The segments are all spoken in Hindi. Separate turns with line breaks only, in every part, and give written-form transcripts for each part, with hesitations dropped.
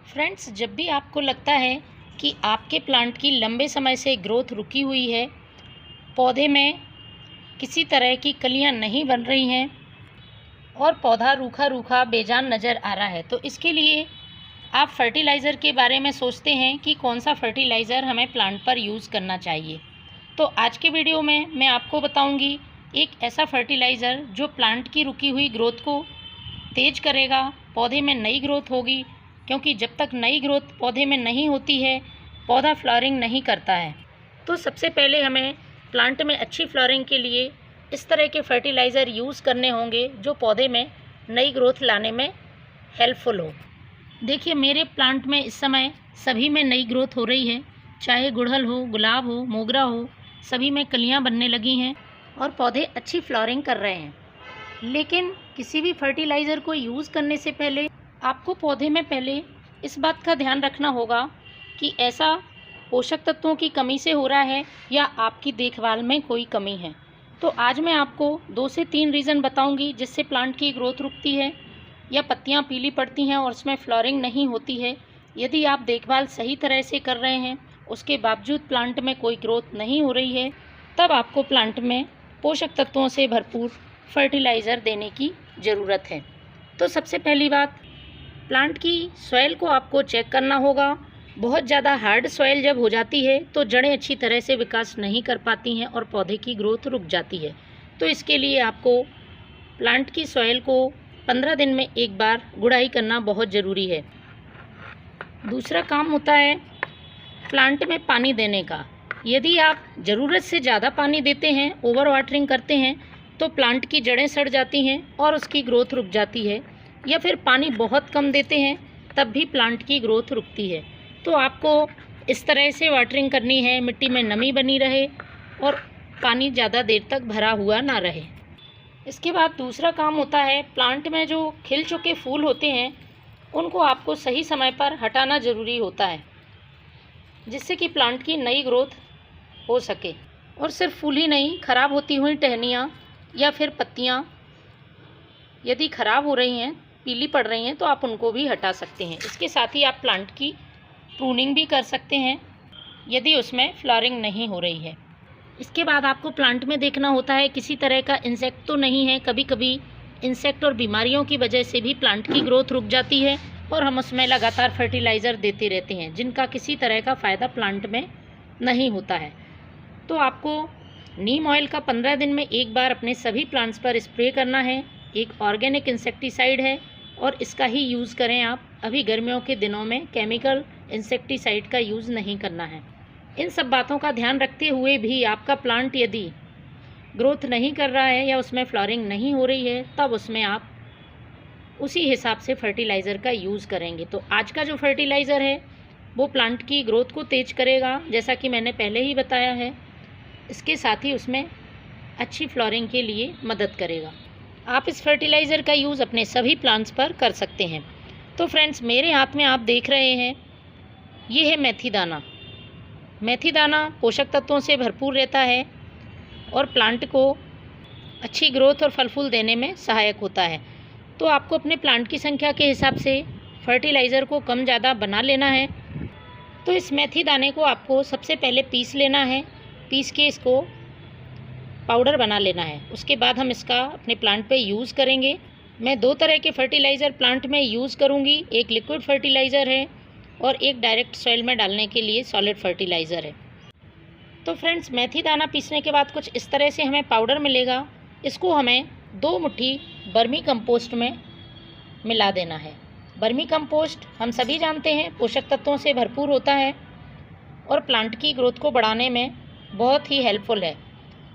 फ्रेंड्स, जब भी आपको लगता है कि आपके प्लांट की लंबे समय से ग्रोथ रुकी हुई है, पौधे में किसी तरह की कलियां नहीं बन रही हैं और पौधा रूखा रूखा बेजान नज़र आ रहा है, तो इसके लिए आप फर्टिलाइज़र के बारे में सोचते हैं कि कौन सा फर्टिलाइज़र हमें प्लांट पर यूज़ करना चाहिए। तो आज के वीडियो में मैं आपको बताऊंगी एक ऐसा फर्टिलाइज़र जो प्लांट की रुकी हुई ग्रोथ को तेज़ करेगा, पौधे में नई ग्रोथ होगी, क्योंकि जब तक नई ग्रोथ पौधे में नहीं होती है पौधा फ्लावरिंग नहीं करता है। तो सबसे पहले हमें प्लांट में अच्छी फ्लावरिंग के लिए इस तरह के फर्टिलाइज़र यूज़ करने होंगे जो पौधे में नई ग्रोथ लाने में हेल्पफुल हो। देखिए, मेरे प्लांट में इस समय सभी में नई ग्रोथ हो रही है, चाहे गुड़हल हो, गुलाब हो, मोगरा हो, सभी में कलियां बनने लगी हैं और पौधे अच्छी फ्लावरिंग कर रहे हैं। लेकिन किसी भी फर्टिलाइज़र को यूज़ करने से पहले आपको पौधे में पहले इस बात का ध्यान रखना होगा कि ऐसा पोषक तत्वों की कमी से हो रहा है या आपकी देखभाल में कोई कमी है। तो आज मैं आपको 2 से 3 रीज़न बताऊंगी जिससे प्लांट की ग्रोथ रुकती है या पत्तियां पीली पड़ती हैं और उसमें फ्लावरिंग नहीं होती है। यदि आप देखभाल सही तरह से कर रहे हैं, उसके बावजूद प्लांट में कोई ग्रोथ नहीं हो रही है, तब आपको प्लांट में पोषक तत्वों से भरपूर फर्टिलाइज़र देने की ज़रूरत है। तो सबसे पहली बात, प्लांट की सॉइल को आपको चेक करना होगा। बहुत ज़्यादा हार्ड सॉइल जब हो जाती है तो जड़ें अच्छी तरह से विकास नहीं कर पाती हैं और पौधे की ग्रोथ रुक जाती है। तो इसके लिए आपको प्लांट की सॉइल को 15 दिन में एक बार गुड़ाई करना बहुत ज़रूरी है। दूसरा काम होता है प्लांट में पानी देने का। यदि आप ज़रूरत से ज़्यादा पानी देते हैं, ओवर वाटरिंग करते हैं, तो प्लांट की जड़ें सड़ जाती हैं और उसकी ग्रोथ रुक जाती है। या फिर पानी बहुत कम देते हैं तब भी प्लांट की ग्रोथ रुकती है। तो आपको इस तरह से वाटरिंग करनी है, मिट्टी में नमी बनी रहे और पानी ज़्यादा देर तक भरा हुआ ना रहे। इसके बाद दूसरा काम होता है, प्लांट में जो खिल चुके फूल होते हैं उनको आपको सही समय पर हटाना ज़रूरी होता है, जिससे कि प्लांट की नई ग्रोथ हो सके। और सिर्फ फूल ही नहीं, ख़राब होती हुई टहनियाँ या फिर पत्तियाँ यदि ख़राब हो रही हैं, पीली पड़ रही हैं, तो आप उनको भी हटा सकते हैं। इसके साथ ही आप प्लांट की प्रूनिंग भी कर सकते हैं यदि उसमें फ्लावरिंग नहीं हो रही है। इसके बाद आपको प्लांट में देखना होता है किसी तरह का इंसेक्ट तो नहीं है। कभी कभी इंसेक्ट और बीमारियों की वजह से भी प्लांट की ग्रोथ रुक जाती है और हम उसमें लगातार फर्टिलाइज़र देते रहते हैं जिनका किसी तरह का फ़ायदा प्लांट में नहीं होता है। तो आपको नीम ऑयल का 15 दिन में एक बार अपने सभी प्लांट्स पर स्प्रे करना है। एक ऑर्गेनिक इंसेक्टिसाइड है और इसका ही यूज़ करें आप। अभी गर्मियों के दिनों में केमिकल इंसेक्टिसाइड का यूज़ नहीं करना है। इन सब बातों का ध्यान रखते हुए भी आपका प्लांट यदि ग्रोथ नहीं कर रहा है या उसमें फ्लावरिंग नहीं हो रही है, तब उसमें आप उसी हिसाब से फर्टिलाइज़र का यूज़ करेंगे। तो आज का जो फर्टिलाइज़र है वो प्लांट की ग्रोथ को तेज करेगा, जैसा कि मैंने पहले ही बताया है। इसके साथ ही उसमें अच्छी फ्लावरिंग के लिए मदद करेगा। आप इस फर्टिलाइज़र का यूज़ अपने सभी प्लांट्स पर कर सकते हैं। तो फ्रेंड्स, मेरे हाथ में आप देख रहे हैं, ये है मेथी दाना। मेथी दाना पोषक तत्वों से भरपूर रहता है और प्लांट को अच्छी ग्रोथ और फल फूल देने में सहायक होता है। तो आपको अपने प्लांट की संख्या के हिसाब से फर्टिलाइज़र को कम ज़्यादा बना लेना है। तो इस मेथी दाने को आपको सबसे पहले पीस लेना है। पीस के इसको पाउडर बना लेना है। उसके बाद हम इसका अपने प्लांट पे यूज़ करेंगे। मैं 2 तरह के फर्टिलाइज़र प्लांट में यूज़ करूँगी। एक लिक्विड फर्टिलाइज़र है और एक डायरेक्ट सॉइल में डालने के लिए सॉलिड फर्टिलाइज़र है। तो फ्रेंड्स, मेथी दाना पीसने के बाद कुछ इस तरह से हमें पाउडर मिलेगा। इसको हमें 2 मुट्ठी वर्मी कंपोस्ट में मिला देना है। वर्मी कंपोस्ट हम सभी जानते हैं पोषक तत्वों से भरपूर होता है और प्लांट की ग्रोथ को बढ़ाने में बहुत ही हेल्पफुल है।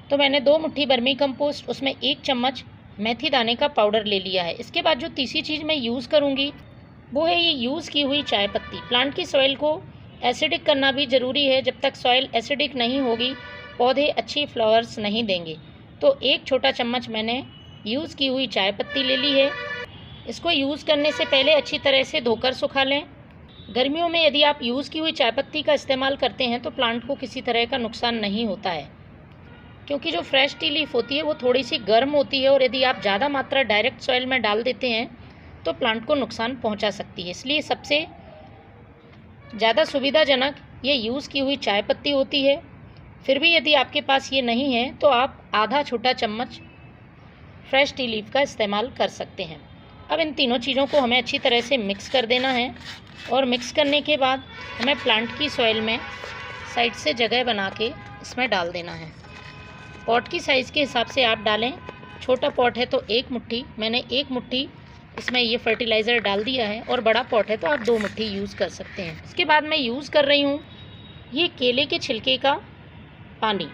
तो मैंने 2 मुट्ठी वर्मी कंपोस्ट, उसमें 1 चम्मच मेथी दाने का पाउडर ले लिया है। इसके बाद जो तीसरी चीज़ मैं यूज़ करूँगी वो है ये यूज़ की हुई चाय पत्ती। प्लांट की सॉइल को एसिडिक करना भी ज़रूरी है। जब तक सॉइल एसिडिक नहीं होगी पौधे अच्छी फ्लावर्स नहीं देंगे। तो 1 छोटा चम्मच मैंने यूज़ की हुई चाय पत्ती ले ली है। इसको यूज़ करने से पहले अच्छी तरह से धोकर सुखा लें। गर्मियों में यदि आप यूज़ की हुई चाय पत्ती का इस्तेमाल करते हैं तो प्लांट को किसी तरह का नुकसान नहीं होता है, क्योंकि जो फ्रेश टी लीफ होती है वो थोड़ी सी गर्म होती है और यदि आप ज़्यादा मात्रा डायरेक्ट सॉइल में डाल देते हैं तो प्लांट को नुकसान पहुंचा सकती है। इसलिए सबसे ज़्यादा सुविधाजनक ये यूज़ की हुई चाय पत्ती होती है। फिर भी यदि आपके पास ये नहीं है तो आप आधा छोटा चम्मच फ्रेश टी लीफ का इस्तेमाल कर सकते हैं। अब इन तीनों चीज़ों को हमें अच्छी तरह से मिक्स कर देना है और मिक्स करने के बाद हमें प्लांट की सॉइल में साइड से जगह बना के इसमें डाल देना है। पॉट की साइज़ के हिसाब से आप डालें। छोटा पॉट है तो 1 मुट्ठी, मैंने 1 मुट्ठी इसमें ये फर्टिलाइज़र डाल दिया है, और बड़ा पॉट है तो आप 2 मुट्ठी यूज़ कर सकते हैं। इसके बाद मैं यूज़ कर रही हूँ ये केले के छिलके का पानी।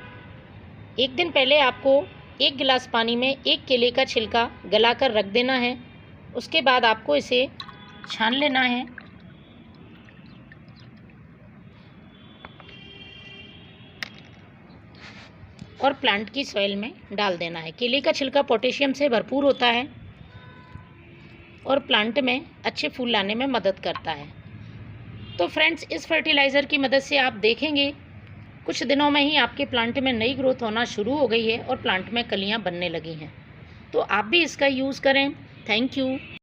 1 दिन पहले आपको 1 गिलास पानी में 1 केले का छिलका गला कर रख देना है। उसके बाद आपको इसे छान लेना है और प्लांट की सॉइल में डाल देना है। केले का छिलका पोटेशियम से भरपूर होता है और प्लांट में अच्छे फूल लाने में मदद करता है। तो फ्रेंड्स, इस फर्टिलाइज़र की मदद से आप देखेंगे कुछ दिनों में ही आपके प्लांट में नई ग्रोथ होना शुरू हो गई है और प्लांट में कलियां बनने लगी हैं। तो आप भी इसका यूज़ करें। Thank you.